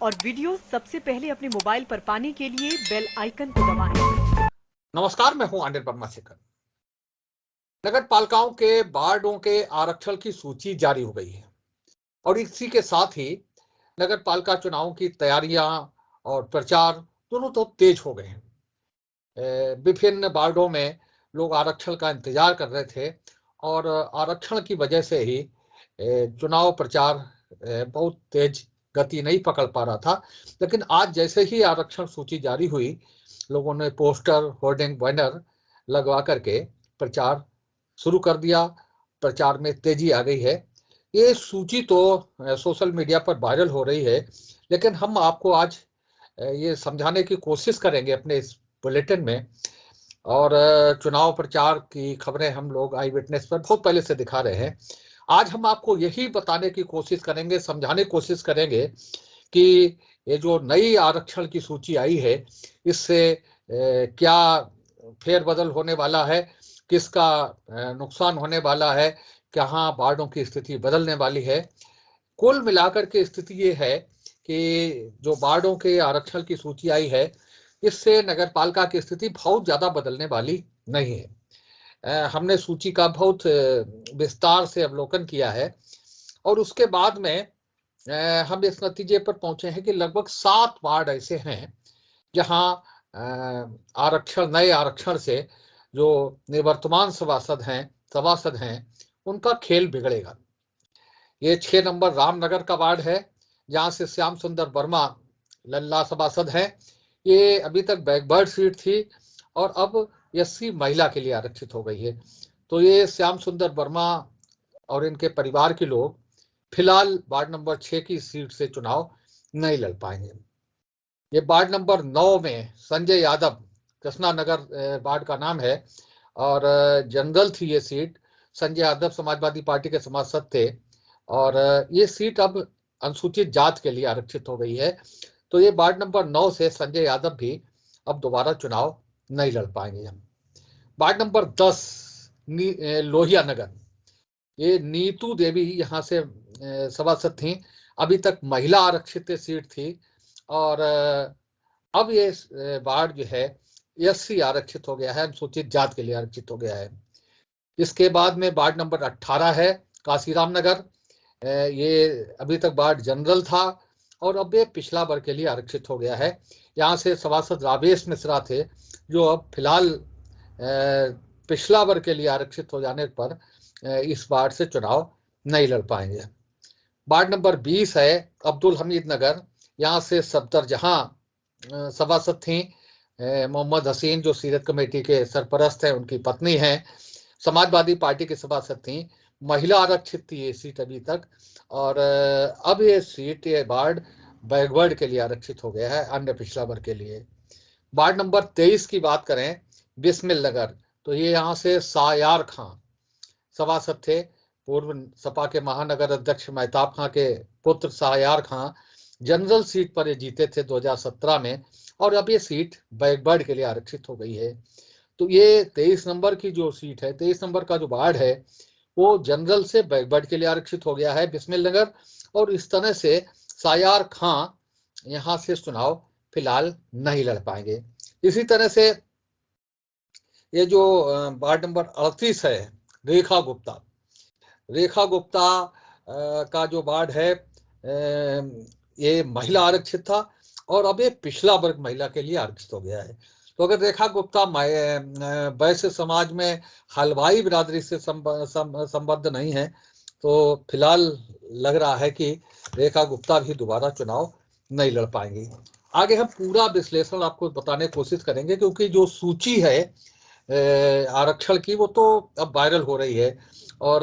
और वीडियो सबसे पहले अपने मोबाइल पर पाने के लिए बेल आइकन को दबाएं। नमस्कार, मैं हूं अनिल वर्मा शेखर। नगर पालिकाओं के वार्डों के आरक्षण की सूची जारी हो गई है और इसी के साथ ही नगर पालिका चुनावों की तैयारियां और प्रचार दोनों तो तेज हो गए हैं। विभिन्न वार्डों में लोग आरक्षण का इंतजार कर रहे थे और आरक्षण की वजह से ही चुनाव प्रचार बहुत तेज गति नहीं पकड़ पा रहा था। लेकिन आज जैसे ही आरक्षण सूची जारी हुई, लोगों ने पोस्टर, होर्डिंग, बैनर लगवा करके प्रचार शुरू कर दिया। प्रचार में तेजी आ गई है। ये सूची तो सोशल मीडिया पर वायरल हो रही है, लेकिन हम आपको आज ये समझाने की कोशिश करेंगे अपने इस बुलेटिन में। और चुनाव प्रचार की खबरें हम लोग आई विटनेस पर बहुत पहले से दिखा रहे हैं। आज हम आपको यही बताने की कोशिश करेंगे, समझाने की कोशिश करेंगे कि ये जो नई आरक्षण की सूची आई है, इससे क्या फेरबदल होने वाला है, किसका नुकसान होने वाला है, कहाँ वार्डों की स्थिति बदलने वाली है। कुल मिलाकर के स्थिति ये है कि जो वार्डों के आरक्षण की सूची आई है, इससे नगर पालिका की स्थिति बहुत ज्यादा बदलने वाली नहीं है। हमने सूची का बहुत विस्तार से अवलोकन किया है और उसके बाद में हम इस नतीजे पर पहुंचे हैं कि लगभग 7 वार्ड ऐसे हैं जहां नए आरक्षण से जो निवर्तमान सभासद हैं उनका खेल बिगड़ेगा। ये 6 नंबर रामनगर का वार्ड है, जहां से श्याम सुंदर वर्मा लल्ला सभासद हैं। ये अभी तक बैकवर्ड सीट थी और अब एससी महिला के लिए आरक्षित हो गई है। तो ये श्याम सुंदर वर्मा और इनके परिवार के लोग फिलहाल वार्ड नंबर 6 की सीट से चुनाव नहीं लड़ पाएंगे। ये वार्ड नंबर 9 में संजय यादव, कृष्णा नगर वार्ड का नाम है, और जनरल थी ये सीट। संजय यादव समाजवादी पार्टी के सभासद थे और ये सीट अब अनुसूचित जात के लिए आरक्षित हो गई है। तो ये वार्ड नंबर 9 से संजय यादव भी अब दोबारा चुनाव नहीं लड़ पाएंगे। वार्ड नंबर 10 लोहिया नगर, ये नीतू देवी यहाँ से सभासद थी। अभी तक महिला आरक्षित सीट थी और अब ये वार्ड जो है एससी आरक्षित हो गया है, अनुसूचित जात के लिए आरक्षित हो गया है। इसके बाद में वार्ड नंबर 18 है काशीराम नगर। ये अभी तक वार्ड जनरल था और अब ये पिछला वर्ग के लिए आरक्षित हो गया है। यहाँ से सभासद रावेश मिश्रा थे, जो अब फिलहाल पिछला वर्ग के लिए आरक्षित हो जाने पर इस वार्ड से चुनाव नहीं लड़ पाएंगे। वार्ड नंबर 20 है अब्दुल हमीद नगर। यहाँ से सफदर जहां सभासद थी मोहम्मद हसीन, जो सीरत कमेटी के सरपरस्त हैं, उनकी पत्नी हैं, समाजवादी पार्टी की सभासद थी। महिला आरक्षित थी ये सीट अभी तक और अब ये सीट, ये वार्ड बैकवर्ड के लिए आरक्षित हो गया है, अन्य पिछड़ा वर्ग के लिए। वार्ड नंबर 23 की बात करें, बिस्मिल नगर, तो ये यहाँ से सायार खां सभासद थे। पूर्व सपा के महानगर अध्यक्ष मेहताब खां के पुत्र सायार खां जनरल सीट पर ये जीते थे 2017 में और अब ये सीट बैकवर्ड के लिए आरक्षित हो गई है। तो ये 23 नंबर की जो सीट है, 23 नंबर का जो वार्ड है, वो जनरल से बैकवर्ड के लिए आरक्षित हो गया है, बिस्मिल नगर। और इस तरह से सायार खां यहाँ से चुनाव फिलहाल नहीं लड़ पाएंगे। इसी तरह से ये जो वार्ड नंबर 38 है रेखा गुप्ता, रेखा गुप्ता का जो वार्ड है, ये महिला आरक्षित था और अब ये पिछला वर्ग महिला के लिए आरक्षित हो गया है। तो अगर रेखा गुप्ता वैश्य समाज में हलवाई बिरादरी से संबद्ध नहीं है, तो फिलहाल लग रहा है कि रेखा गुप्ता भी दोबारा चुनाव नहीं लड़ पाएंगी। आगे हम पूरा विश्लेषण आपको बताने की कोशिश करेंगे, क्योंकि जो सूची है आरक्षण की, वो तो अब वायरल हो रही है और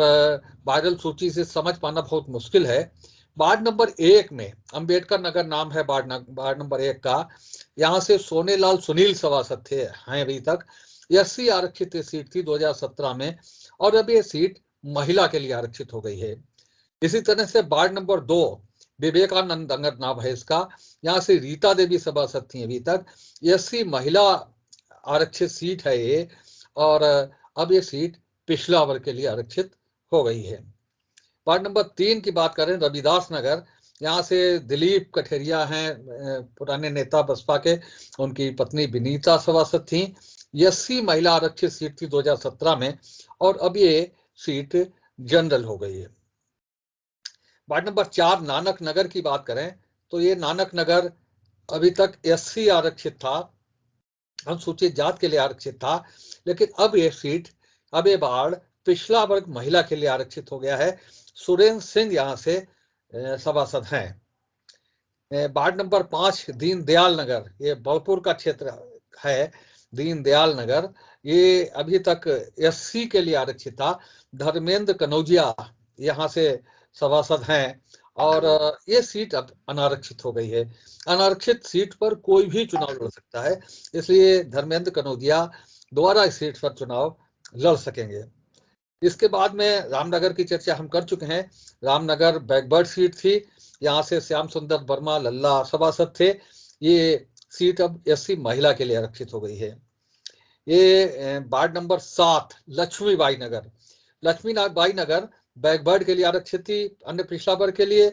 वायरल सूची से समझ पाना बहुत मुश्किल है। वार्ड नंबर 1 में अंबेडकर नगर नाम है वार्ड नंबर 1 का। यहाँ से सोनेलाल सुनील सभासद थे, हैं अभी तक। एससी आरक्षित सीट थी 2017 में और अब ये सीट महिला के लिए आरक्षित हो गई है। इसी तरह से वार्ड नंबर 2 विवेकानंद नगर नाम है इसका। यहाँ से रीता देवी सभासद थी अभी तक। एससी महिला आरक्षित सीट है ये और अब ये सीट पिछला वर्ग के लिए आरक्षित हो गई है। वार्ड नंबर 3 की बात करें, रविदास नगर, यहाँ से दिलीप कठेरिया हैं, पुराने नेता बसपा के, उनकी पत्नी विनीता सभासद थी। 80 महिला आरक्षित सीट थी 2017 में, और अब ये सीट जनरल हो गई है। वार्ड नंबर 4 नानक नगर की बात करें तो ये नानक नगर अभी तक SC आरक्षित था, अनुसूचित जात के लिए आरक्षित था, लेकिन अब ये वार्ड पिछड़ा वर्ग महिला के लिए आरक्षित हो गया है। सुरेंद्र सिंह यहाँ से सभासद हैं। वार्ड नंबर 5 दीनदयाल नगर, ये बलपुर का क्षेत्र है। दीनदयाल नगर ये अभी तक SC के लिए आरक्षित था। धर्मेंद्र कनौजिया यहाँ से सभासद हैं, और ये सीट अब अनारक्षित हो गई है। अनारक्षित सीट पर कोई भी चुनाव लड़ सकता है, इसलिए धर्मेंद्र कनौजिया दोबारा इस सीट पर चुनाव लड़ सकेंगे। इसके बाद में रामनगर की चर्चा हम कर चुके हैं। रामनगर बैकवर्ड सीट थी, यहाँ से श्याम सुंदर वर्मा लल्ला सभासद थे। ये सीट अब SC महिला के लिए आरक्षित हो गई है। ये वार्ड नंबर 7 लक्ष्मीबाई नगर बैकवर्ड के लिए आरक्षित थी, अन्य पिछड़ा वर्ग के लिए।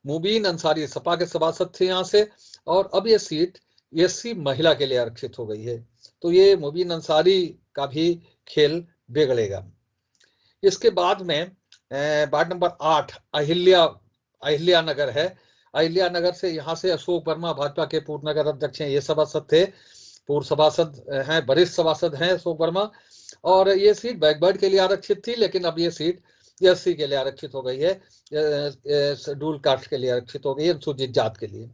मुबीन अंसारी सपा के सभासद थे यहाँ से, और अब ये सीट SC महिला के लिए आरक्षित हो गई है। तो ये मुबीन अंसारी का भी खेल बिगड़ेगा। इसके बाद में वार्ड नंबर 8 अहिल्या नगर है। अहिल्या नगर से यहाँ से अशोक वर्मा भाजपा के पूर्व नगर अध्यक्ष हैं, ये सभासद थे, पूर्व सभासद हैं, वरिष्ठ सभासद हैं अशोक वर्मा। और ये सीट बैकवर्ड के लिए आरक्षित थी, लेकिन अब ये सीट SC के लिए आरक्षित हो गई है, शेड्यूल कास्ट के लिए आरक्षित हो गई है, अनुसूचित जात के लिए।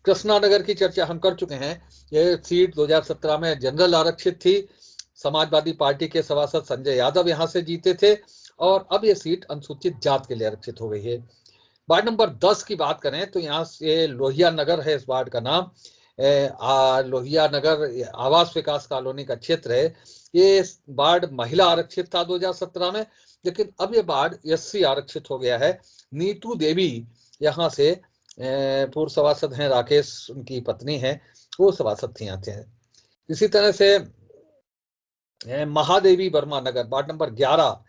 कृष्णा नगर की चर्चा हम कर चुके हैं। ये सीट 2017 में जनरल आरक्षित थी। समाजवादी पार्टी के सभासद संजय यादव यहाँ से जीते थे, और अब ये सीट अनुसूचित जात के लिए आरक्षित हो गई है। वार्ड नंबर 10 की बात करें तो यहाँ से लोहिया नगर है, इस वार्ड का नाम। लोहिया नगर आवास विकास कॉलोनी का क्षेत्र है। ये वार्ड महिला आरक्षित था 2017 में, लेकिन अब ये वार्ड SC आरक्षित हो गया है। नीतू देवी यहाँ से पूर्व सभासद हैं, राकेश उनकी पत्नी है, वो सभासद थी यहाँ से। इसी तरह से महादेवी वर्मा नगर वार्ड नंबर 11,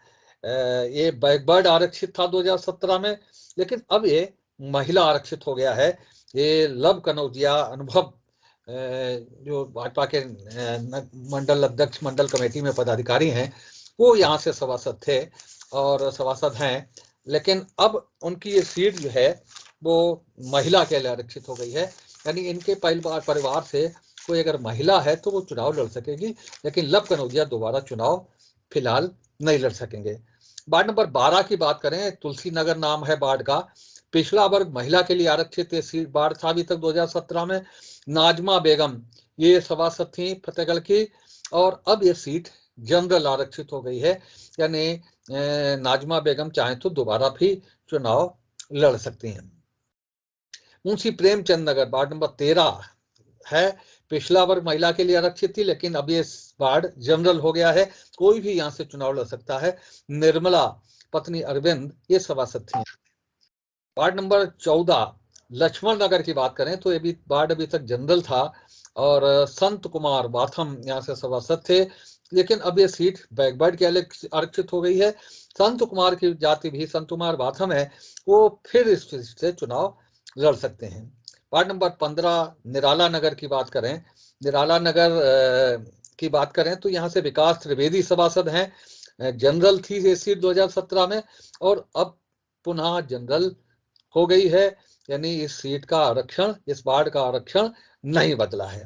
ये बैकवर्ड आरक्षित था 2017 में, लेकिन अब ये महिला आरक्षित हो गया है। ये लव कनौजिया अनुभव जो भाजपा के मंडल अध्यक्ष, मंडल कमेटी में पदाधिकारी हैं, वो यहाँ से सभासद थे और सभासद हैं, लेकिन अब उनकी ये सीट जो है वो महिला के लिए आरक्षित हो गई है। यानी इनके परिवार से कोई अगर महिला है तो वो चुनाव लड़ सकेगी, लेकिन लव कनौजिया दोबारा चुनाव फिलहाल नहीं लड़ सकेंगे। वार्ड नंबर 12 की बात करें, तुलसी नगर नाम है वार्ड का, पिछड़ा वर्ग महिला के लिए आरक्षित सीट वार्ड था अभी तक 2017 में। नाजमा बेगम ये सभासद थी फतेहगढ़ की, और अब ये सीट जनरल आरक्षित हो गई है, यानी नाजमा बेगम चाहे तो दोबारा भी चुनाव लड़ सकती हैं। मुंशी प्रेमचंद नगर वार्ड नंबर 13 है, पिछला वर्ग महिला के लिए आरक्षित थी, लेकिन अब ये वार्ड जनरल हो गया है, कोई भी यहाँ से चुनाव लड़ सकता है। निर्मला पत्नी अरविंद ये सभासद थी। वार्ड नंबर 14 लक्ष्मण नगर की बात करें तो ये भी वार्ड अभी तक जनरल था, और संत कुमार बाथम यहाँ से सभासद थे, लेकिन अब ये सीट बैकवर्ड के लिए आरक्षित हो गई है। संत कुमार की जाति भी संत कुमार बाथम है, वो फिर इस सीट से चुनाव लड़ सकते हैं। वार्ड नंबर 15 निराला नगर की बात करें, निराला नगर की बात करें तो यहाँ से विकास त्रिवेदी सभासद हैं। जनरल थी ये सीट 2017 में, और अब पुनः जनरल हो गई है, यानी इस सीट का आरक्षण, इस वार्ड का आरक्षण नहीं बदला है।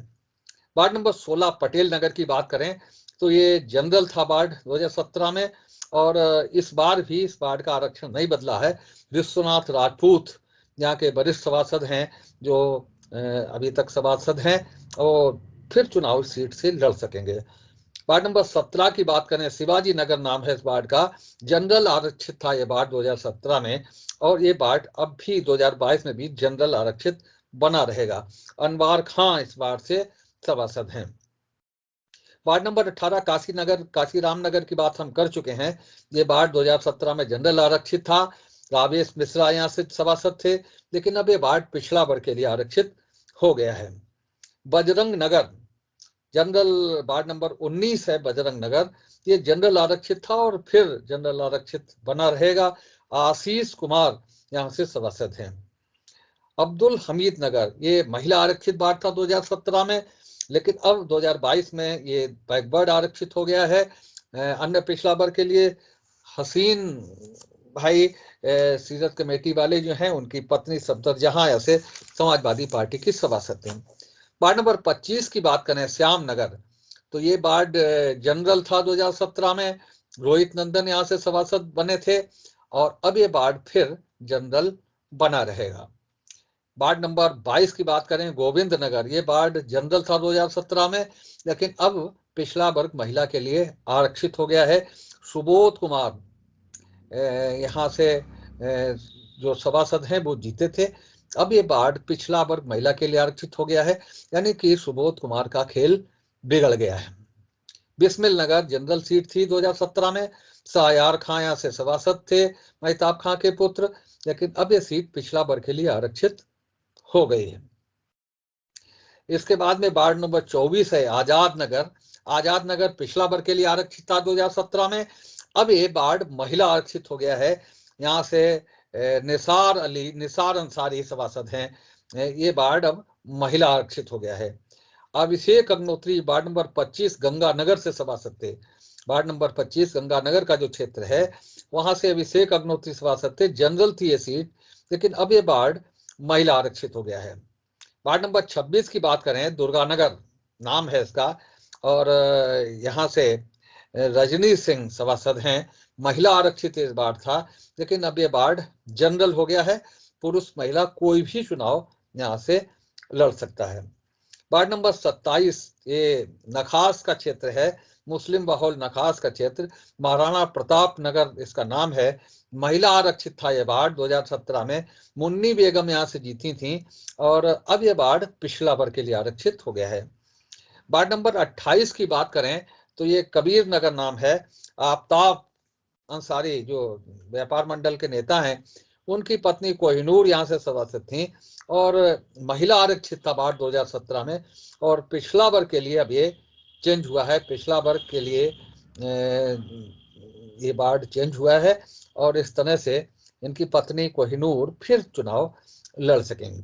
वार्ड नंबर 16 पटेल नगर की बात करें तो ये जनरल था वार्ड 2017 में, और इस बार भी इस वार्ड का आरक्षण नहीं बदला है। विश्वनाथ राजपूत यहाँ के वरिष्ठ सभासद हैं, जो अभी तक सभासद हैं, और फिर चुनाव सीट से लड़ सकेंगे। वार्ड नंबर 17 की बात करें, शिवाजी नगर नाम है इस वार्ड का, जनरल आरक्षित था ये वार्ड 2017 में, और ये वार्ड अब भी 2022 में भी जनरल आरक्षित बना रहेगा। अनवार खां इस वार्ड से सभासद हैं। वार्ड नंबर 18 काशीराम नगर की बात हम कर चुके हैं। ये वार्ड 2017 में जनरल आरक्षित था, रावेश मिश्रा यहाँ से सभासद थे, लेकिन अब ये वार्ड पिछड़ा वर्ग के लिए आरक्षित हो गया है। Bajrang Nagar general ward number 19 है, बजरंग नगर, ये जनरल आरक्षित था और फिर जनरल आरक्षित बना रहेगा। आशीष कुमार यहाँ से सभासद हैं। अब्दुल हमीद नगर, ये महिला आरक्षित वार्ड था 2017 में, लेकिन अब 2022 में ये बैकवर्ड आरक्षित हो गया है। अन्य पिछड़ा वर्ग के लिए हसीन भाई सीरत कमेटी वाले जो हैं, उनकी पत्नी सफदरजहां ऐसे समाजवादी पार्टी की सभासद थी। वार्ड नंबर 25 की बात करें, श्याम नगर, तो ये वार्ड जनरल था 2017 में, रोहित नंदन यहाँ से सभासद बने थे, और अब ये वार्ड फिर जनरल बना रहेगा। वार्ड नंबर 22 की बात करें, गोविंद नगर, ये वार्ड जनरल था 2017 में, लेकिन अब पिछड़ा वर्ग महिला के लिए आरक्षित हो गया है। सुबोध कुमार यहाँ से जो सभासद हैं वो जीते थे, अब ये वार्ड पिछड़ा वर्ग महिला के लिए आरक्षित हो गया है, यानी कि सुबोध कुमार का खेल बिगड़ गया है। बिस्मिल नगर जनरल सीट थी 2017 में, शाहयार खां यहाँ से सभासद थे, महताब खां के पुत्र, लेकिन अब ये सीट पिछड़ा वर्ग के लिए आरक्षित हो गई है। इसके बाद में वार्ड नंबर 24 है आजाद नगर। आजाद नगर पिछड़ा वर्ग के लिए आरक्षित था 2017 में, अब ये वार्ड महिला आरक्षित हो गया है। यहाँ से निसार अंसारी सभासद हैं, ये वार्ड अब महिला आरक्षित हो गया है। अभिषेक अग्नोत्री वार्ड नंबर 25 गंगानगर से सभासद थे। वार्ड नंबर 25 गंगानगर का जो क्षेत्र है, वहां से अभिषेक अग्नोत्री सभासद थे, जनरल थी ये सीट, लेकिन अब ये वार्ड महिला आरक्षित हो गया है। वार्ड नंबर 26 की बात करें, दुर्गानगर नाम है इसका, और यहाँ से रजनी सिंह सभासद हैं, महिला आरक्षित इस वार्ड था, लेकिन अब ये वार्ड जनरल हो गया है, पुरुष महिला कोई भी चुनाव यहाँ से लड़ सकता है। वार्ड नंबर 27 ये नखास का क्षेत्र है, मुस्लिम बहुल नखास का क्षेत्र, महाराणा प्रताप नगर इसका नाम है, महिला आरक्षित था ये वार्ड 2017 में, मुन्नी बेगम यहाँ से जीती थी, और अब ये वार्ड पिछड़ा वर्ग के लिए आरक्षित हो गया है। वार्ड नंबर 28 की बात करें तो ये कबीर नगर नाम है, आफ्ताब अंसारी जो व्यापार मंडल के नेता हैं, उनकी पत्नी कोहिनूर यहाँ से सभासद थी, और महिला आरक्षित था वार्ड 2017 में, और पिछड़ा वर्ग के लिए अब ये चेंज हुआ है, पिछड़ा वर्ग के लिए ये वार्ड चेंज हुआ है, और इस तरह से इनकी पत्नी कोहिनूर फिर चुनाव लड़ सकेंगी।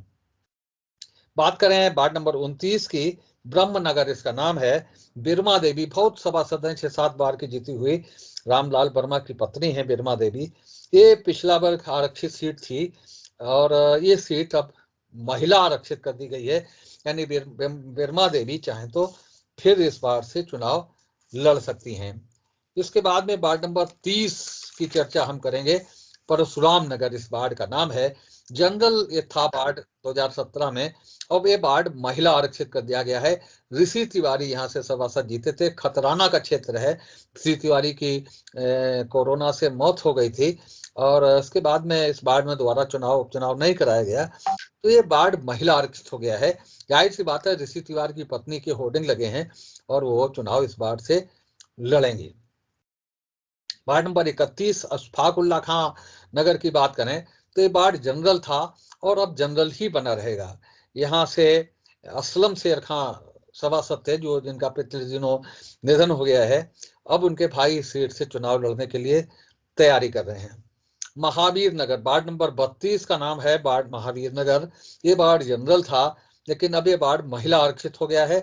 बात करें वार्ड नंबर 29 की, ब्रह्मनगर इसका नाम है, बिरमा देवी बहुत सभासद हैं, 6-7 बार की जीती हुई, रामलाल वर्मा की पत्नी है बिरमा देवी, ये पिछड़ा वर्ग आरक्षित सीट थी, और ये सीट अब महिला आरक्षित कर दी गई है, यानी बिरमा देवी चाहें तो फिर इस बार से चुनाव लड़ सकती हैं। इसके बाद में वार्ड नंबर 30 की चर्चा हम करेंगे, परशुराम नगर इस वार्ड का नाम है, जनरल ये था वार्ड 2017 में, अब ये वार्ड महिला आरक्षित कर दिया गया है। ऋषि तिवारी यहाँ से सभासद जीते थे, खतराना का क्षेत्र है, ऋषि तिवारी की कोरोना से मौत हो गई थी, और इसके बाद में इस वार्ड में दोबारा उपचुनाव नहीं कराया गया, तो ये वार्ड महिला आरक्षित हो गया है। जाहिर सी बात है, ऋषि तिवारी की पत्नी के होर्डिंग लगे हैं, और वो चुनाव इस वार्ड से लड़ेंगे। वार्ड नंबर 31 अशफाकुल्ला खां नगर की बात करें तो ये वार्ड जनरल था, और अब जनरल ही बना रहेगा। यहाँ से असलम शेर खां सभासद थे, जो जिनका पिछले दिनों निधन हो गया है, अब उनके भाई सीट से चुनाव लड़ने के लिए तैयारी कर रहे हैं। महावीर नगर वार्ड नंबर 32 का नाम है, वार्ड महावीर नगर, ये वार्ड जनरल था, लेकिन अब ये वार्ड महिला आरक्षित हो गया है,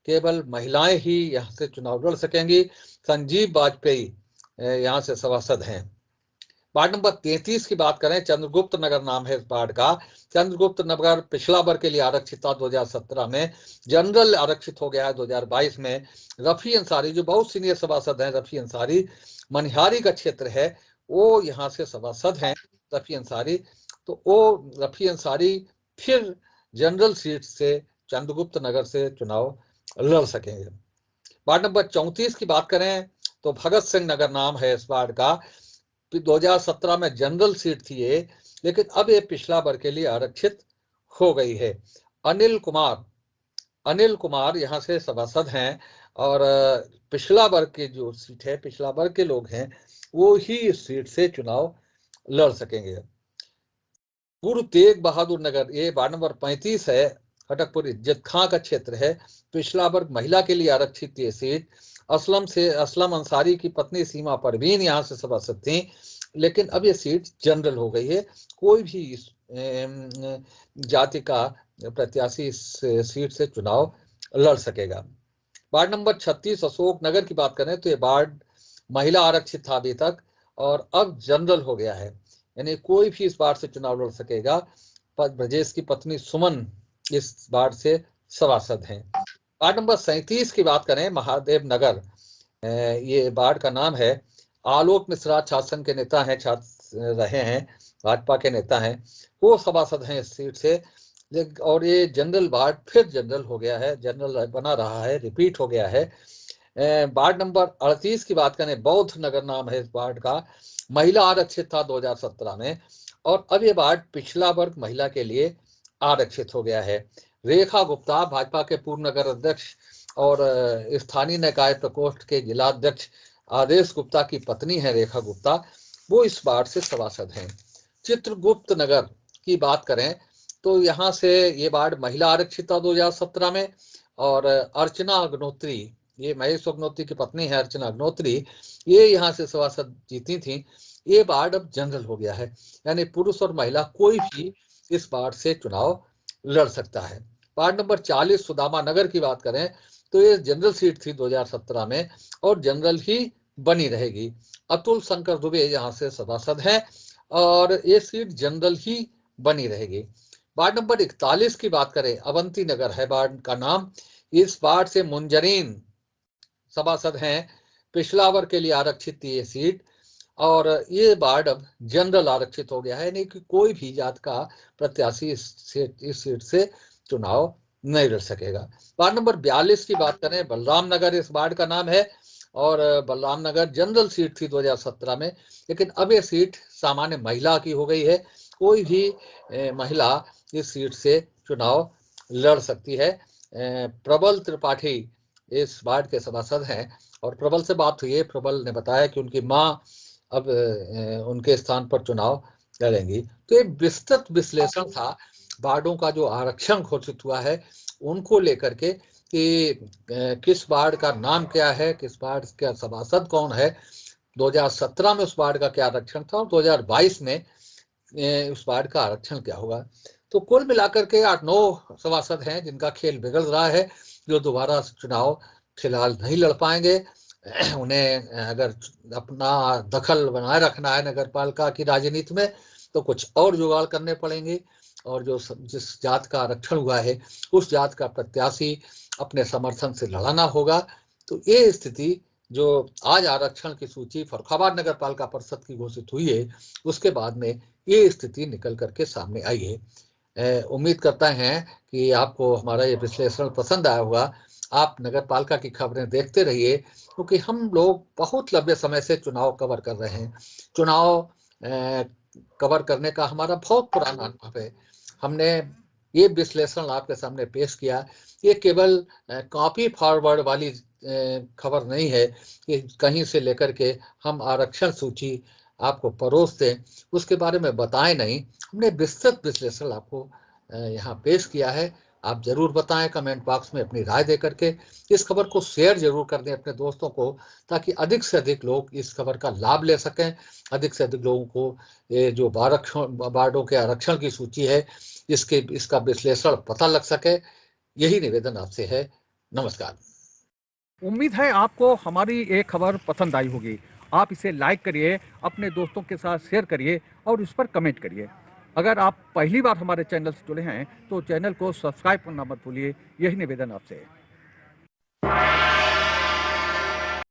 केवल महिलाएं ही यहाँ से चुनाव लड़ सकेंगी। संजीव वाजपेयी यहाँ से सभासद हैं। वार्ड नंबर 33 की बात करें, चंद्रगुप्त नगर नाम है इस वार्ड का, चंद्रगुप्त नगर पिछड़ा वर्ग के लिए आरक्षित था 2017 में, जनरल आरक्षित हो गया है 2022 में। रफी अंसारी जो बहुत सीनियर सभासद हैं, रफी अंसारी मनिहारी का क्षेत्र है, वो यहाँ से सभासद हैं रफी अंसारी, तो वो रफी अंसारी फिर जनरल सीट से चंद्रगुप्त नगर से चुनाव लड़ सकेंगे। वार्ड नंबर 34 की बात करें तो भगत सिंह नगर नाम है इस वार्ड का, 2017 में जनरल सीट थी ये, लेकिन अब ये पिछड़ा वर्ग के लिए आरक्षित हो गई है। अनिल कुमार यहाँ से सभासद हैं, और पिछड़ा वर्ग की जो सीट है, पिछड़ा वर्ग के लोग हैं, वो ही इस सीट से चुनाव लड़ सकेंगे। गुरु तेग बहादुर नगर ये वार्ड नंबर 35 है, खटकपुर इज्जत खां का क्षेत्र है, पिछड़ा वर्ग महिला के लिए आरक्षित ये सीट, असलम अंसारी की पत्नी सीमा परवीन यहाँ से सभासद थी, लेकिन अब ये सीट जनरल हो गई है, कोई भी जाति का प्रत्याशी इस सीट से चुनाव लड़ सकेगा। वार्ड नंबर 36 अशोक नगर की बात करें तो ये वार्ड महिला आरक्षित था अभी तक और अब जनरल हो गया है, यानी कोई भी इस वार्ड से चुनाव लड़ सकेगा। ब्रजेश की पत्नी सुमन इस वार्ड से सभासद हैं। वार्ड नंबर 37 की बात करें महादेव नगर, ये वार्ड का नाम है। आलोक मिश्रा छात्र संघ के नेता हैं, छात्र रहे हैं, भाजपा के नेता हैं, वो सभासद हैं इस सीट से। और ये जनरल वार्ड फिर जनरल हो गया है, जनरल बना रहा है, रिपीट हो गया है। वार्ड नंबर 38 की बात करें, बौद्ध नगर नाम है इस वार्ड का, महिला आरक्षित था 2017 में और अब ये वार्ड पिछड़ा वर्ग महिला के लिए आरक्षित हो गया है। रेखा गुप्ता भाजपा के पूर्व नगर अध्यक्ष और स्थानीय निकाय प्रकोष्ठ के जिलाध्यक्ष आदेश गुप्ता की पत्नी है रेखा गुप्ता, वो इस वार्ड से सभासद हैं। चित्रगुप्त नगर की बात करें तो यहाँ से ये वार्ड महिला आरक्षित था 2017 में और अर्चना अग्नोत्री, ये महेश अग्नोत्री की पत्नी है अर्चना अग्नोत्री, ये यहाँ से सभासद जीती थी। ये वार्ड अब जनरल हो गया है, यानी पुरुष और महिला कोई भी इस वार्ड से चुनाव लड़ सकता है। वार्ड नंबर 40 सुदामा नगर की बात करें तो ये जनरल सीट थी 2017 में और जनरल ही बनी रहेगी। अतुल शंकर दुबे यहाँ से सभासद हैं और ये सीट जनरल ही बनी रहेगी। वार्ड नंबर 41 की बात करें, अवंती नगर है वार्ड का नाम, इस वार्ड से मुंजरीन सभासद हैं, पिछड़ा वर्ग के लिए आरक्षित थी ये सीट और ये वार्ड अब जनरल आरक्षित हो गया है, यानी कि कोई भी जात का प्रत्याशी इस सीट से चुनाव नहीं लड़ सकेगा। वार्ड नंबर 42 की बात करें, बलराम नगर इस वार्ड का नाम है और बलराम नगर जनरल सीट थी 2017 में, लेकिन अब ये सीट सामान्य महिला की हो गई है, कोई भी महिला इस सीट से चुनाव लड़ सकती है। प्रबल त्रिपाठी इस वार्ड के सभासद हैं और प्रबल से बात हुई है, प्रबल ने बताया कि उनकी मां अब उनके स्थान पर चुनाव लड़ेंगी। तो ये विस्तृत विश्लेषण था वार्डों का जो आरक्षण घोषित हुआ है उनको लेकर के कि किस वार्ड का नाम क्या है, किस वार्ड का सभासद कौन है, 2017 में उस वार्ड का क्या आरक्षण था और 2022 में उस वार्ड का आरक्षण क्या होगा। तो कुल मिलाकर के 8-9 सभासद हैं जिनका खेल बिगड़ रहा है, जो दोबारा चुनाव फिलहाल नहीं लड़ पाएंगे। उन्हें अगर अपना दखल बनाए रखना है नगर पालिका की राजनीति में तो कुछ और जुगाड़ करने पड़ेंगे और जो जिस जात का आरक्षण हुआ है उस जात का प्रत्याशी अपने समर्थन से लड़ाना होगा। तो ये स्थिति जो आज आरक्षण की सूची फर्रुखाबाद नगर पालिका परिषद की घोषित हुई है उसके बाद में ये स्थिति निकल करके सामने आई है। उम्मीद करता हैं कि आपको हमारा ये विश्लेषण पसंद आया होगा। आप नगर पालिका की खबरें देखते रहिए क्योंकि हम लोग बहुत लंबे समय से चुनाव कवर कर रहे हैं। चुनाव कवर करने का हमारा बहुत पुराना अनुभव है। हमने ये विश्लेषण आपके सामने पेश किया, ये केवल कॉपी फॉरवर्ड वाली खबर नहीं है कि कहीं से लेकर के हम आरक्षण सूची आपको परोस दें उसके बारे में बताएं नहीं, हमने विस्तृत विश्लेषण आपको यहाँ पेश किया है। आप जरूर बताएं कमेंट बॉक्स में अपनी राय दे करके, इस खबर को शेयर जरूर कर दें अपने दोस्तों को ताकि अधिक से अधिक लोग इस खबर का लाभ ले सकें, अधिक से अधिक लोगों को ये जो वार्डों के आरक्षण की सूची है इसका विश्लेषण पता लग सके। यही निवेदन आपसे है। नमस्कार। उम्मीद है आपको हमारी ये खबर पसंद आई होगी। आप इसे लाइक करिए, अपने दोस्तों के साथ शेयर करिए और इस पर कमेंट करिए। अगर आप पहली बार हमारे चैनल से जुड़े हैं तो चैनल को सब्सक्राइब करना मत भूलिए। यही निवेदन आपसे है।